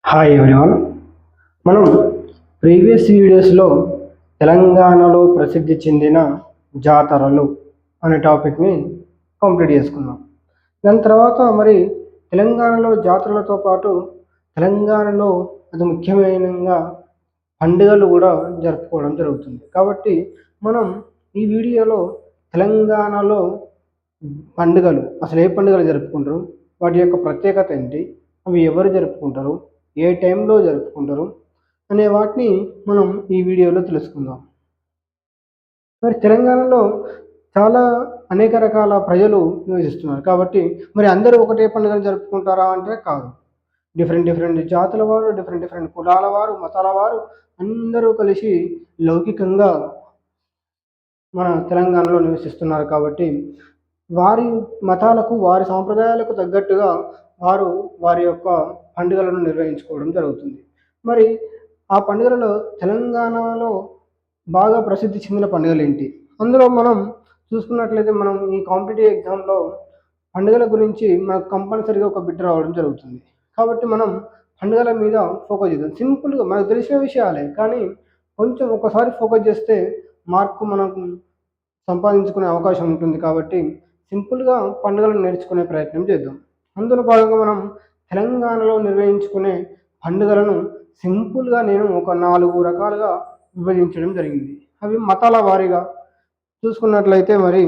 Hi everyone. మనం previous వీడియోస్లో తెలంగాణలో ప్రసిద్ధి చెందిన జాతరలు అనే టాపిక్ని కంప్లీట్ చేసుకున్నాం. దాని తర్వాత మరి తెలంగాణలో జాతరలతో పాటు తెలంగాణలో అతి ముఖ్యమైనగా పండుగలు కూడా జరుపుకోవడం జరుగుతుంది. కాబట్టి మనం ఈ వీడియోలో తెలంగాణలో పండుగలు అసలు ఏ పండుగలు జరుపుకుంటారు, వాటి యొక్క ప్రత్యేకత ఏంటి, అవి ఎవరు జరుపుకుంటారు, ఏ టైంలో జరుపుకుంటారు అనే వాటిని మనం ఈ వీడియోలో తెలుసుకుందాం. మరి తెలంగాణలో చాలా అనేక రకాల ప్రజలు నివసిస్తున్నారు. కాబట్టి మరి అందరూ ఒకటే పండుగను జరుపుకుంటారా అంటే కాదు. డిఫరెంట్ జాతుల వారు, డిఫరెంట్ కులాల వారు, మతాల వారు అందరూ కలిసి లౌకికంగా మన తెలంగాణలో నివసిస్తున్నారు. కాబట్టి వారి మతాలకు, వారి సాంప్రదాయాలకు తగ్గట్టుగా వారు వారి యొక్క పండుగలను నిర్వహించుకోవడం జరుగుతుంది. మరి ఆ పండుగలలో తెలంగాణలో బాగా ప్రసిద్ధి చెందిన పండుగలు ఏంటి? అందులో మనం చూసుకున్నట్లయితే మనం ఈ కాంపిటేటివ్ ఎగ్జామ్లో పండుగల గురించి మనకు కంపల్సరీగా ఒక బిట్ రావడం జరుగుతుంది. కాబట్టి మనం పండుగల మీద ఫోకస్ చేద్దాం. సింపుల్గా మనకు తెలిసిన విషయాలే, కానీ కొంచెం ఒకసారి ఫోకస్ చేస్తే మార్కు మనకు సంపాదించుకునే అవకాశం ఉంటుంది. కాబట్టి సింపుల్గా పండుగలను నేర్చుకునే ప్రయత్నం చేద్దాం. అందులో భాగంగా మనం తెలంగాణలో నిర్వహించుకునే పండుగలను సింపుల్గా నేను ఒక 4 రకాలుగా విభజించడం జరిగింది. అవి మతాల వారీగా చూసుకున్నట్లయితే మరి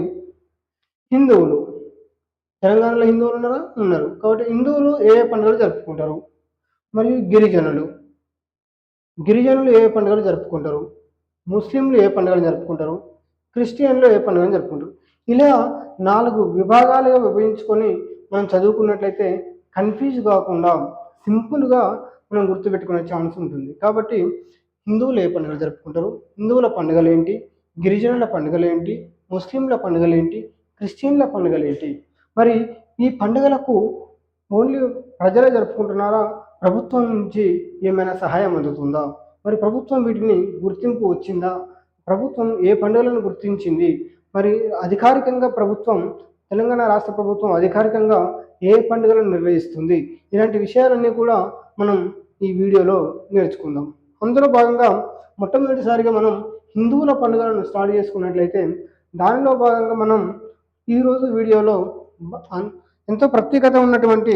హిందువులు, తెలంగాణలో హిందువులు ఉన్నారా? ఉన్నారు. కాబట్టి హిందువులు ఏ పండుగలు జరుపుకుంటారు? మరియు గిరిజనులు ఏ పండుగలు జరుపుకుంటారు? ముస్లింలు ఏ పండుగలు జరుపుకుంటారు? క్రిస్టియన్లు ఏ పండుగను జరుపుకుంటారు? ఇలా 4 విభాగాలుగా విభజించుకొని మనం చదువుకున్నట్లయితే కన్ఫ్యూజ్ కాకుండా సింపుల్గా మనం గుర్తుపెట్టుకునే ఛాన్స్ ఉంటుంది. కాబట్టి హిందువులు ఏ పండుగలు జరుపుకుంటారు, హిందువుల పండుగలు ఏంటి, గిరిజనుల పండుగలు ఏంటి, ముస్లింల పండుగలు ఏంటి, క్రిస్టియన్ల పండుగలు ఏంటి, మరి ఈ పండుగలకు ఓన్లీ ప్రజలే జరుపుకుంటున్నారా, ప్రభుత్వం నుంచి ఏమైనా సహాయం అందుతుందా, మరి ప్రభుత్వం వీటిని గుర్తింపు వచ్చిందా, ప్రభుత్వం ఏ పండుగలను గుర్తించింది, మరి అధికారికంగా ప్రభుత్వం, తెలంగాణ రాష్ట్ర ప్రభుత్వం అధికారికంగా ఏ పండుగలను నిర్వహిస్తుంది, ఇలాంటి విషయాలన్నీ కూడా మనం ఈ వీడియోలో నేర్చుకుందాం. అందులో భాగంగా మొట్టమొదటిసారిగా మనం హిందువుల పండుగలను స్టార్ట్ చేసుకున్నట్లయితే దానిలో భాగంగా మనం ఈరోజు వీడియోలో ఎంతో ప్రత్యేకత ఉన్నటువంటి,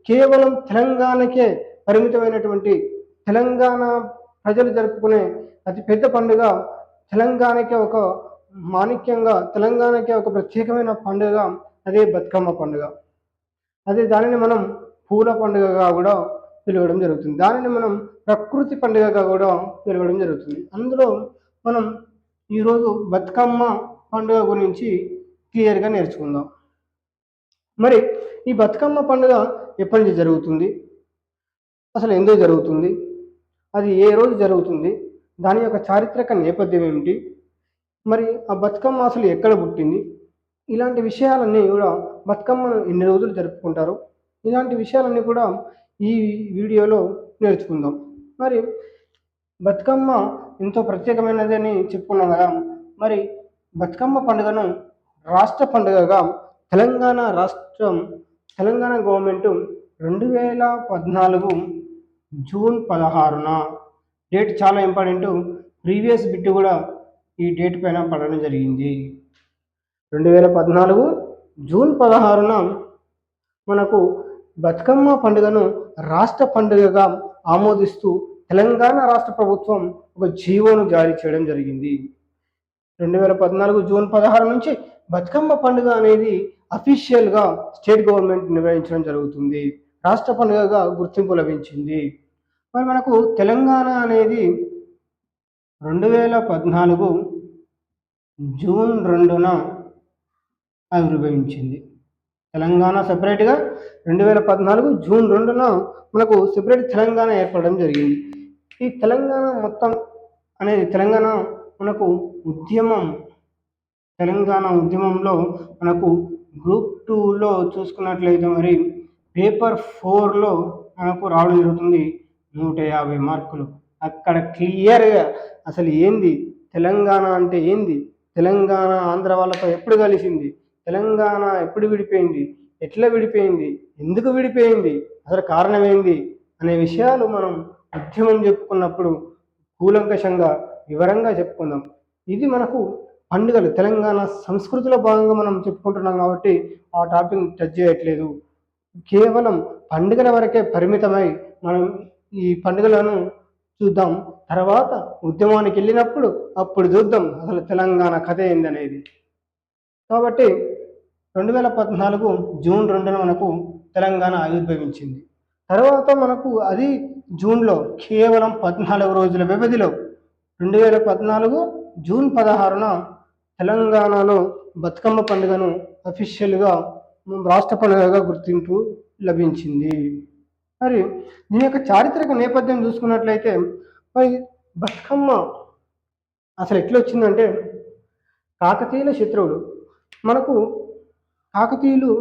కేవలం తెలంగాణకే పరిమితమైనటువంటి, తెలంగాణ ప్రజలు జరుపుకునే అతి పెద్ద పండుగ, తెలంగాణకే ఒక మాణిక్యంగా, తెలంగాణకే ఒక ప్రత్యేకమైన పండుగ, అదే బతుకమ్మ పండుగ. దానిని మనం పూల పండుగగా కూడా పిలవడం జరుగుతుంది. దానిని మనం ప్రకృతి పండుగగా కూడా పిలవడం జరుగుతుంది. అందులో మనం ఈరోజు బతుకమ్మ పండుగ గురించి క్లియర్గా నేర్చుకుందాం. మరి ఈ బతుకమ్మ పండుగ ఎప్పటి నుంచి జరుగుతుంది, అసలు ఎందుకు జరుగుతుంది, అది ఏ రోజు జరుగుతుంది, దాని యొక్క చారిత్రక నేపథ్యం ఏమిటి, మరి ఆ బతుకమ్మ అసలు ఎక్కడ పుట్టింది, ఇలాంటి విషయాలన్నీ కూడా, బతుకమ్మను ఎన్ని రోజులు జరుపుకుంటారు, ఇలాంటి విషయాలన్నీ కూడా ఈ వీడియోలో నేర్చుకుందాం. మరి బతుకమ్మ ఎంతో ప్రత్యేకమైనది అని చెప్పుకున్నాం కదా. మరి బతుకమ్మ పండుగను రాష్ట్ర పండుగగా తెలంగాణ గవర్నమెంట్ 2014 జూన్ 16న, డేట్ చాలా ఇంపార్టెంట్, ప్రీవియస్ బిట్ కూడా ఈ డేట్ పైన పడడం జరిగింది. 2014 జూన్ 16న మనకు బతుకమ్మ పండుగను రాష్ట్ర పండుగగా ఆమోదిస్తూ తెలంగాణ రాష్ట్ర ప్రభుత్వం ఒక జీవోను జారీ చేయడం జరిగింది. 2014 జూన్ 16 నుంచి బతుకమ్మ పండుగ అనేది అఫీషియల్గా స్టేట్ గవర్నమెంట్ నిర్వహించడం జరుగుతుంది. రాష్ట్ర పండుగగా గుర్తింపు లభించింది. మరి మనకు తెలంగాణ అనేది 2014 జూన్ 2న ఆవిర్భవించింది. తెలంగాణ సెపరేట్గా 2014 జూన్ 2న మనకు సెపరేట్ తెలంగాణ ఏర్పడడం జరిగింది. ఈ తెలంగాణ మొత్తం అనేది తెలంగాణ మనకు తెలంగాణ ఉద్యమంలో మనకు గ్రూప్ 2లో చూసుకున్నట్లయితే మరి పేపర్ 4లో మనకు రావడం జరుగుతుంది 150 మార్కులు. అక్కడ క్లియర్గా అసలు ఏంది తెలంగాణ అంటే ఏంది, తెలంగాణ ఆంధ్ర వాళ్ళతో ఎప్పుడు కలిసింది, తెలంగాణ ఎప్పుడు విడిపోయింది, ఎట్లా విడిపోయింది, ఎందుకు విడిపోయింది, అసలు కారణం ఏంది అనే విషయాలు మనం ఉద్యమం చెప్పుకున్నప్పుడు కూలంకషంగా వివరంగా చెప్పుకుందాం. ఇది మనకు పండుగలు తెలంగాణ సంస్కృతిలో భాగంగా మనం చెప్పుకుంటున్నాం కాబట్టి ఆ టాపిక్ టచ్ చేయట్లేదు. కేవలం పండుగల వరకే పరిమితమై మనం ఈ పండుగలను చూద్దాం. తర్వాత ఉద్యమానికి వెళ్ళినప్పుడు అప్పుడు చూద్దాం అసలు తెలంగాణ కథ ఏందనేది. కాబట్టి 2014 జూన్ 2న మనకు తెలంగాణ ఆవిర్భవించింది. తర్వాత మనకు అది జూన్లో కేవలం 14 రోజుల వ్యవధిలో 2014 జూన్ 16న తెలంగాణలో బతుకమ్మ పండుగను అఫీషియల్గా రాష్ట్ర పండుగగా గుర్తింపు లభించింది. మరి దీని యొక్క చారిత్రక నేపథ్యం చూసుకున్నట్లయితే మరి బతుకమ్మ అసలు ఎట్లా వచ్చిందంటే కాకతీయుల శత్రువులు మనకు కాకతీయులు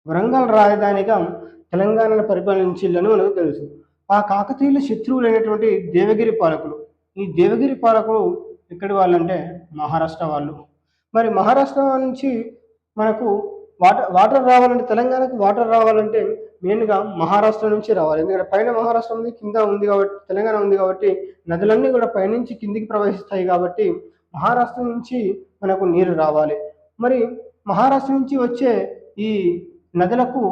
వరంగల్ రాజధానిగా తెలంగాణను పరిపాలించిల్లని మనకు తెలుసు. ఆ కాకతీయుల శత్రువులు అయినటువంటి దేవగిరి పాలకులు. ఈ దేవగిరి పాలకులు ఎక్కడి వాళ్ళంటే మహారాష్ట్ర వాళ్ళు. మరి మహారాష్ట్ర నుంచి మనకు వాటర్ రావాలంటే తెలంగాణకు వాటర్ రావాలంటే మెయిన్గా మహారాష్ట్ర నుంచి రావాలి. ఎందుకంటే పైన మహారాష్ట్ర ఉంది, కింద ఉంది కాబట్టి తెలంగాణ ఉంది కాబట్టి నదులన్నీ కూడా పైనుంచి కిందికి ప్రవహిస్తాయి కాబట్టి మహారాష్ట్ర నుంచి మనకు నీరు రావాలి. మరి మహారాష్ట్ర నుంచి వచ్చే ఈ నదులకు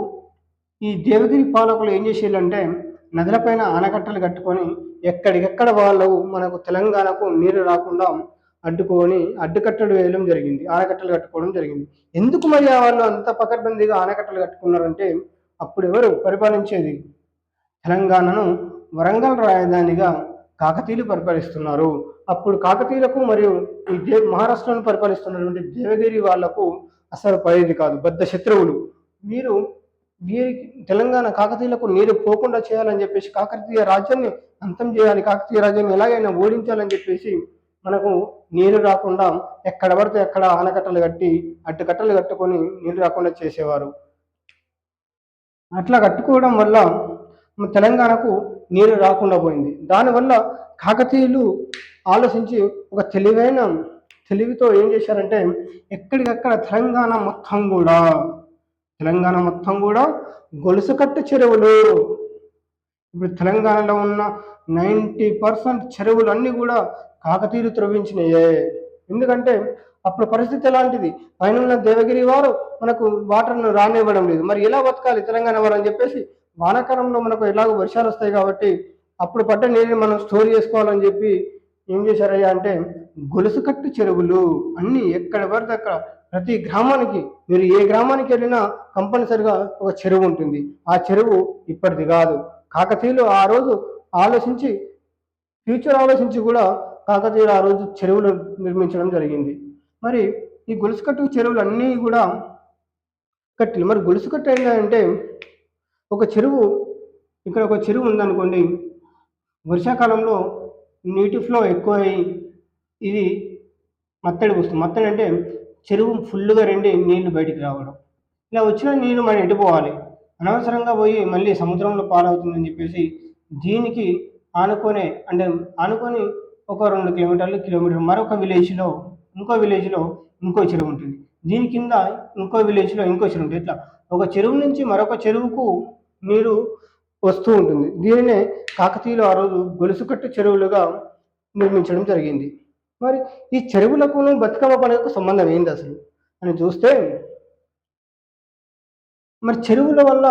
ఈ దేవగిరి పాలకులు ఏం చేసేయాలంటే నదులపైన ఆనకట్టలు కట్టుకొని ఎక్కడికెక్కడ వాళ్ళు మనకు తెలంగాణకు నీరు రాకుండా అడ్డుకట్టలు వేయడం జరిగింది, ఆనకట్టలు కట్టుకోవడం జరిగింది. ఎందుకు మరి వాళ్ళు అంత పకడ్బందీగా ఆనకట్టలు కట్టుకున్నారంటే అప్పుడు ఎవరు పరిపాలించేది తెలంగాణను వరంగల్ రాజధానిగా కాకతీయులు పరిపాలిస్తున్నారు. అప్పుడు కాకతీయులకు మరియు ఈ మహారాష్ట్రను పరిపాలిస్తున్నటువంటి దేవగిరి వాళ్లకు అసలు పడేది కాదు, బద్ధ శత్రువులు. వీరికి తెలంగాణ కాకతీయులకు నీరు పోకుండా చేయాలని చెప్పేసి కాకతీయ రాజ్యాన్ని అంతం చేయాలి, కాకతీయ రాజ్యాన్ని ఎలాగైనా ఓడించాలని చెప్పేసి మనకు నీరు రాకుండా ఎక్కడ పడితే ఎక్కడ ఆనకట్టలు కట్టి అడ్డుకట్టలు కట్టుకొని నీరు రాకుండా చేసేవారు. అట్లా కట్టుకోవడం వల్ల తెలంగాణకు నీరు రాకుండా పోయింది. దానివల్ల కాకతీయులు ఆలోచించి ఒక తెలివితో ఏం చేశారంటే ఎక్కడికక్కడ తెలంగాణ మొత్తం కూడా గొలుసుకట్టు చెరువులు. ఇప్పుడు తెలంగాణలో ఉన్న 90% చెరువులు అన్నీ కూడా కాకతీయులు త్రవ్వించినాయే. ఎందుకంటే అప్పుడు పరిస్థితి ఎలాంటిది, పైన ఉన్న దేవగిరి వారు మనకు వాటర్ను రానివ్వడం లేదు. మరి ఎలా బతకాలి తెలంగాణ వారు అని చెప్పేసి వానాకాలంలో మనకు ఎలాగో వర్షాలు వస్తాయి కాబట్టి అప్పుడు పడ్డ నీరుని మనం స్టోర్ చేసుకోవాలని చెప్పి ఏం చేశారయ్యా అంటే గొలుసుకట్టు చెరువులు అన్నీ ఎక్కడ పడితే అక్కడ ప్రతి గ్రామానికి, మీరు ఏ గ్రామానికి వెళ్ళినా కంపల్సరిగా ఒక చెరువు ఉంటుంది. ఆ చెరువు ఇప్పటిది కాదు. కాకతీయులు ఆ రోజు ఫ్యూచర్ ఆలోచించి కూడా కాకతీయులు ఆ రోజు చెరువులు నిర్మించడం జరిగింది. మరి ఈ గొలుసుకట్టు చెరువులు అన్నీ కూడా కట్టి మరి గొలుసుకట్టు ఏంటంటే ఒక చెరువు, ఇక్కడ ఒక చెరువు ఉందనుకోండి, వర్షాకాలంలో నీటి ఫ్లో ఎక్కువై ఇది మత్తడి వస్తుంది. మత్తడి అంటే చెరువు ఫుల్గా రెండి నీళ్లు బయటికి రావడం. ఇలా వచ్చిన నీళ్ళు మనం ఎటుపోవాలి, అనవసరంగా పోయి మళ్ళీ సముద్రంలో పాలవుతుందని చెప్పేసి దీనికి ఆనుకొని ఒక 2 కిలోమీటర్ మరొక విలేజ్లో ఇంకో చెరువు ఉంటుంది. దీని కింద ఇంకో విలేజ్లో ఇంకో చెరువు ఉంటుంది. ఇట్లా ఒక చెరువు నుంచి మరొక చెరువుకు నీరు వస్తూ ఉంటుంది. దీనినే కాకతీయులు ఆ రోజు గొలుసుకట్టు చెరువులుగా నిర్మించడం జరిగింది. మరి ఈ చెరువులకు బతుకమ్మ పండుగకు సంబంధం ఏంది అసలు అని చూస్తే, మరి చెరువుల వల్ల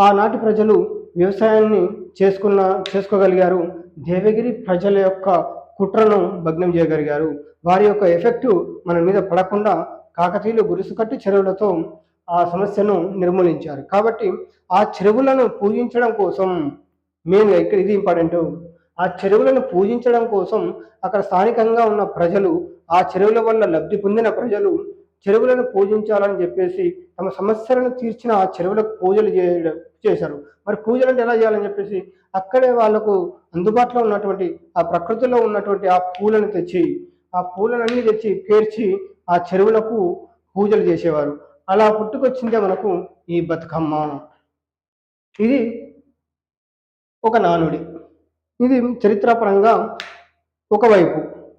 ఆనాటి ప్రజలు వ్యవసాయాన్ని చేసుకోగలిగారు. దేవగిరి ప్రజల యొక్క కుట్రను భగ్నం చేయగలిగారు. వారి యొక్క ఎఫెక్టు మన మీద పడకుండా కాకతీయులు గొలుసుకట్టు చెరువులతో ఆ సమస్యను నిర్మూలించారు. కాబట్టి ఆ చెరువులను పూజించడం కోసం మెయిన్గా ఇక్కడ ఇది ఇంపార్టెంట్. ఆ చెరువులను పూజించడం కోసం అక్కడ స్థానికంగా ఉన్న ప్రజలు, ఆ చెరువుల వల్ల లబ్ధి పొందిన ప్రజలు చెరువులను పూజించాలని చెప్పేసి తమ సమస్యలను తీర్చిన ఆ చెరువులకు పూజలు చేశారు. మరి పూజలు అంటే ఎలా చేయాలని చెప్పేసి అక్కడే వాళ్ళకు అందుబాటులో ఉన్నటువంటి ఆ ప్రకృతిలో ఉన్నటువంటి ఆ పూలనన్నీ తెచ్చి పేర్చి ఆ చెరువులకు పూజలు చేసేవారు. అలా పుట్టుకొచ్చిందే మనకు ఈ బతుకమ్మ. ఇది ఒక నానుడి. ఇది చరిత్రపరంగా ఒకవైపు.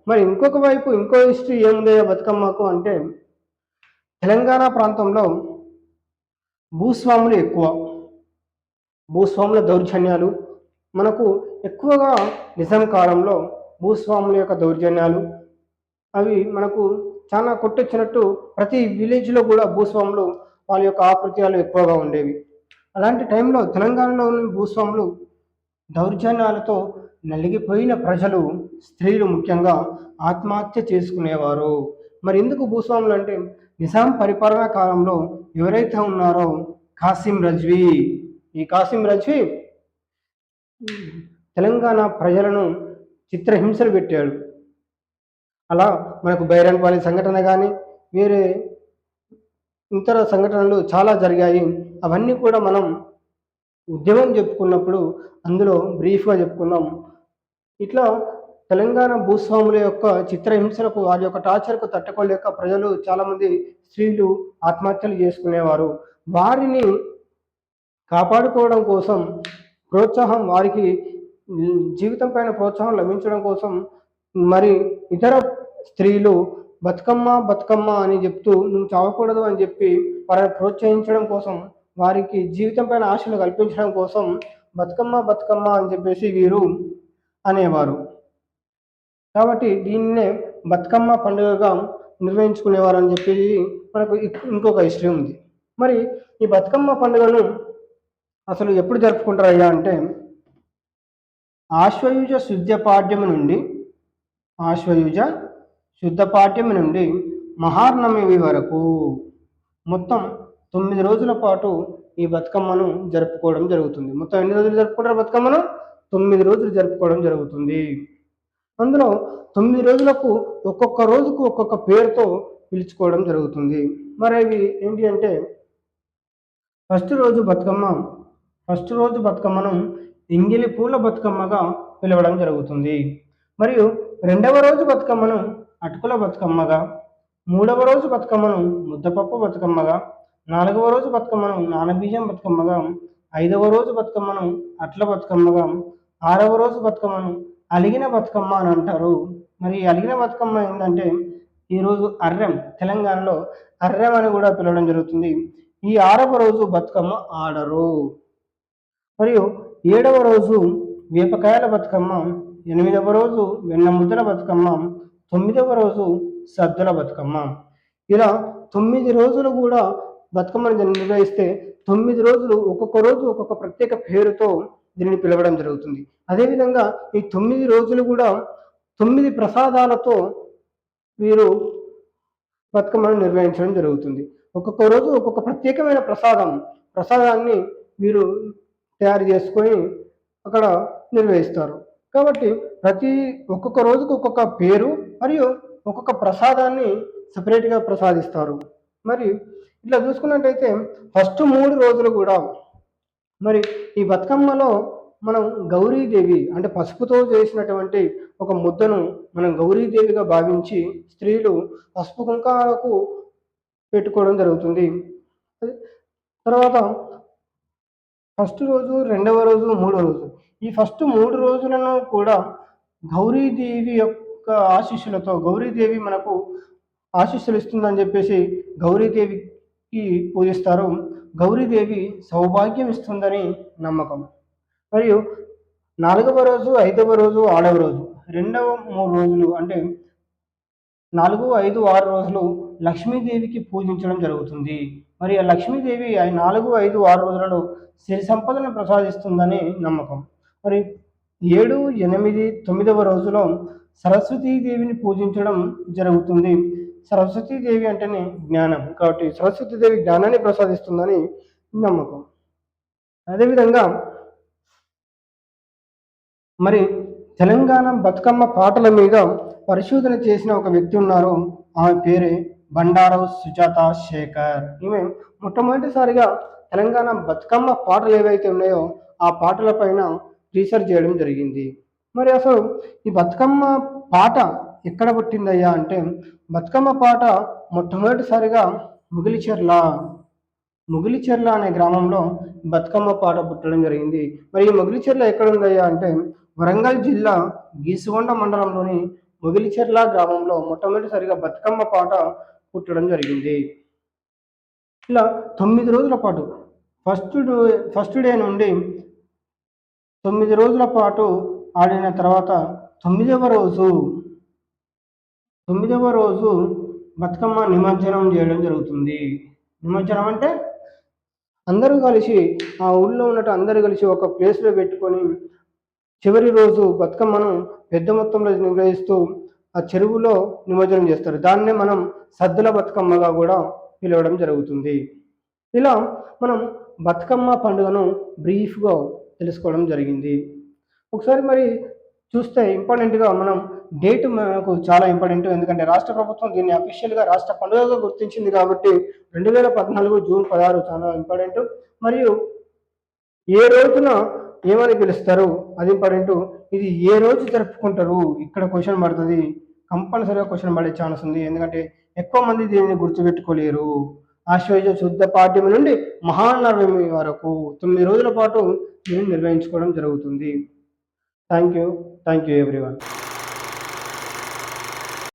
మరి ఇంకొక వైపు ఇంకో హిస్టరీ ఏముంది బతుకమ్మకు అంటే, తెలంగాణ ప్రాంతంలో భూస్వాములు ఎక్కువ. భూస్వాముల దౌర్జన్యాలు మనకు ఎక్కువగా నిజాం కాలంలో భూస్వాముల యొక్క దౌర్జన్యాలు అవి మనకు చాలా కొట్టొచ్చినట్టు ప్రతి విలేజ్లో కూడా భూస్వాములు వాళ్ళ యొక్క ఆకృత్యాలు ఎక్కువగా ఉండేవి. అలాంటి టైంలో తెలంగాణలోని భూస్వాములు దౌర్జన్యాలతో నలిగిపోయిన ప్రజలు, స్త్రీలు ముఖ్యంగా ఆత్మహత్య చేసుకునేవారు. మరి ఎందుకు భూస్వాములు అంటే నిజాం పరిపాలనా కాలంలో ఎవరైతే ఉన్నారో కాసిం రజ్వీ, ఈ కాసిం రజ్వీ తెలంగాణ ప్రజలను చిత్రహింసలు పెట్టాడు. అలా మనకు బైరన్పల్లి సంఘటన కానీ వేరే ఇతర సంఘటనలు చాలా జరిగాయి. అవన్నీ కూడా మనం ఉద్యమం చెప్పుకున్నప్పుడు అందులో బ్రీఫ్గా చెప్పుకుందాం. ఇట్లా తెలంగాణ భూస్వాముల యొక్క చిత్రహింసలకు వారి యొక్క టార్చర్కు తట్టుకోలేక ప్రజలు చాలామంది స్త్రీలు ఆత్మహత్యలు చేసుకునేవారు. వారిని కాపాడుకోవడం కోసం ప్రోత్సాహం, వారికి జీవితం పైన ప్రోత్సాహం లభించడం కోసం మరి ఇతర స్త్రీలు బతుకమ్మ బతుకమ్మ అని చెప్తూ నువ్వు చావకూడదు అని చెప్పి వారిని ప్రోత్సహించడం కోసం, వారికి జీవితం పైన ఆశలు కల్పించడం కోసం బతుకమ్మ బతుకమ్మ అని చెప్పేసి వీరు అనేవారు. కాబట్టి దీన్నే బతుకమ్మ పండుగగా నిర్వహించుకునేవారు అని చెప్పి మనకు ఇంకొక హిస్టరీ ఉంది. మరి ఈ బతుకమ్మ పండుగను అసలు ఎప్పుడు జరుపుకుంటారయ్యా అంటే ఆశ్వయుజ శుద్ధ పాడ్యమి నుండి మహార్నమి వరకు మొత్తం 9 రోజుల పాటు ఈ బతుకమ్మను జరుపుకోవడం జరుగుతుంది. మొత్తం ఎన్ని రోజులు జరుపుకుంటారు బతుకమ్మను? 9 రోజులు జరుపుకోవడం జరుగుతుంది. అందులో 9 రోజులకు ఒక్కొక్క రోజుకు ఒక్కొక్క పేరుతో పిలుచుకోవడం జరుగుతుంది. మరి అవి ఏంటి అంటే ఫస్ట్ రోజు బతుకమ్మను ఎంగిలి పూల బతుకమ్మగా పిలవడం జరుగుతుంది. మరియు రెండవ రోజు బతుకమ్మను అటుకుల బతుకమ్మగా, మూడవ రోజు బతుకమ్మను ముద్దపప్పు బతుకమ్మగా, నాలుగవ రోజు బతుకమ్మను నానబియ్యం బతుకమ్మగా, ఐదవ రోజు బతుకమ్మను అట్ల బతుకమ్మగా, ఆరవ రోజు బతుకమ్మను అలిగిన బతుకమ్మ అని అంటారు. మరి అలిగిన బతుకమ్మ ఏంటంటే ఈరోజు అర్రెం, తెలంగాణలో అర్రెం అని కూడా పిలవడం జరుగుతుంది. ఈ 6వ రోజు బతుకమ్మ ఆడరు. మరియు 7వ రోజు వేపకాయల బతుకమ్మ, 8వ రోజు వెన్న ముద్దల బతుకమ్మ, 9వ రోజు సద్దుల బతుకమ్మ. ఇలా 9 రోజులు కూడా బతుకమ్మను నిర్వహిస్తే 9 రోజులు ఒక్కొక్క రోజు ఒక్కొక్క ప్రత్యేక పేరుతో దీనిని పిలవడం జరుగుతుంది. అదేవిధంగా ఈ 9 రోజులు కూడా 9 ప్రసాదాలతో వీరు బతుకమ్మను నిర్వహించడం జరుగుతుంది. ఒక్కొక్క రోజు ఒక్కొక్క ప్రత్యేకమైన ప్రసాదాన్ని వీరు తయారు చేసుకొని అక్కడ నిర్వహిస్తారు. కాబట్టి ఒక్కొక్క రోజుకు ఒక్కొక్క పేరు మరియు ఒక్కొక్క ప్రసాదాన్ని సపరేట్గా ప్రసాదిస్తారు. మరి ఇట్లా చూసుకున్నట్టయితే ఫస్ట్ 3 రోజులు కూడా మరి ఈ బతుకమ్మలో మనం గౌరీదేవి అంటే పసుపుతో చేసినటువంటి ఒక ముద్దను మనం గౌరీదేవిగా భావించి స్త్రీలు పసుపు కుంకాలకు పెట్టుకోవడం జరుగుతుంది. తర్వాత ఫస్ట్ రోజు, రెండవ రోజు, మూడవ రోజు, ఈ ఫస్ట్ 3 రోజులను కూడా గౌరీదేవి యొక్క ఆశీస్సులతో, గౌరీదేవి మనకు ఆశీస్సులు ఇస్తుందని చెప్పేసి గౌరీదేవికి పూజిస్తారు. గౌరీదేవి సౌభాగ్యం ఇస్తుందని నమ్మకం. మరియు 4వ రోజు, 5వ రోజు, 6వ రోజు, రెండవ 3 రోజులు అంటే 4, 5, 6 రోజులు లక్ష్మీదేవికి పూజించడం జరుగుతుంది. మరి ఆ లక్ష్మీదేవి 4, 5, 6 రోజులలో సిరి సంపదను ప్రసాదిస్తుందని నమ్మకం. మరి 7, 8, 9వ రోజులో సరస్వతీదేవిని పూజించడం జరుగుతుంది. సరస్వతీదేవి అంటేనే జ్ఞానం, కాబట్టి సరస్వతీదేవి జ్ఞానాన్ని ప్రసాదిస్తుందని నమ్మకం. అదేవిధంగా మరి తెలంగాణ బతుకమ్మ పాటల మీద పరిశోధన చేసిన ఒక వ్యక్తి ఉన్నారు. ఆమె పేరే బండారు సుజాత శేఖర్. ఈమె మొట్టమొదటిసారిగా తెలంగాణ బతుకమ్మ పాటలు ఏవైతే ఉన్నాయో ఆ పాటల పైన రీసెర్చ్ చేయడం జరిగింది. మరి అసలు ఈ బతుకమ్మ పాట ఎక్కడ పుట్టిందయ్యా అంటే బతుకమ్మ పాట మొట్టమొదటిసారిగా ముగిలిచెర్ల అనే గ్రామంలో బతుకమ్మ పాట పుట్టడం జరిగింది. మరి ఈ ముగిలిచెర్ల ఎక్కడ ఉందయ్యా అంటే వరంగల్ జిల్లా గీసుగొండ మండలంలోని ముగిలిచెర్ల గ్రామంలో మొట్టమొదటిసారిగా బతుకమ్మ పాట పుట్టడం జరిగింది. ఇలా 9 రోజుల పాటు ఫస్ట్ డే నుండి 9 రోజుల పాటు ఆడిన తర్వాత 9వ రోజు బతుకమ్మ నిమజ్జనం చేయడం జరుగుతుంది. నిమజ్జనం అంటే అందరూ కలిసి ఆ ఊళ్ళో ఉన్నట్టు అందరూ కలిసి ఒక ప్లేస్లో పెట్టుకొని చివరి రోజు బతుకమ్మను పెద్ద మొత్తంలో నిర్వహిస్తూ ఆ చెరువులో నిమజ్జనం చేస్తారు. దాన్నే మనం సద్దుల బతుకమ్మగా కూడా పిలవడం జరుగుతుంది. ఇలా మనం బతుకమ్మ పండుగను బ్రీఫ్గా తెలుసుకోవడం జరిగింది. ఒకసారి మరి చూస్తే ఇంపార్టెంట్గా మనం డేట్ మనకు చాలా ఇంపార్టెంట్. ఎందుకంటే రాష్ట్ర ప్రభుత్వం దీన్ని అఫీషియల్గా రాష్ట్ర పండుగగా గుర్తించింది కాబట్టి 2014 జూన్ 16 చాలా ఇంపార్టెంట్. మరియు ఏ రోజున ఏమని పిలుస్తారు అది ఇంపార్టెంట్. ఇది ఏ రోజు జరుపుకుంటారు ఇక్కడ క్వశ్చన్ పడుతుంది. కంపల్సరీగా క్వశ్చన్ పడే ఛాన్స్ ఉంది. ఎందుకంటే ఎక్కువ మంది దీనిని గుర్తుపెట్టుకోలేరు. ఆశ్వయుజ శుద్ధ పాడ్యమి నుండి మహానవమి వరకు 9 రోజుల పాటు దీన్ని నిర్వహించుకోవడం జరుగుతుంది. Thank you everyone.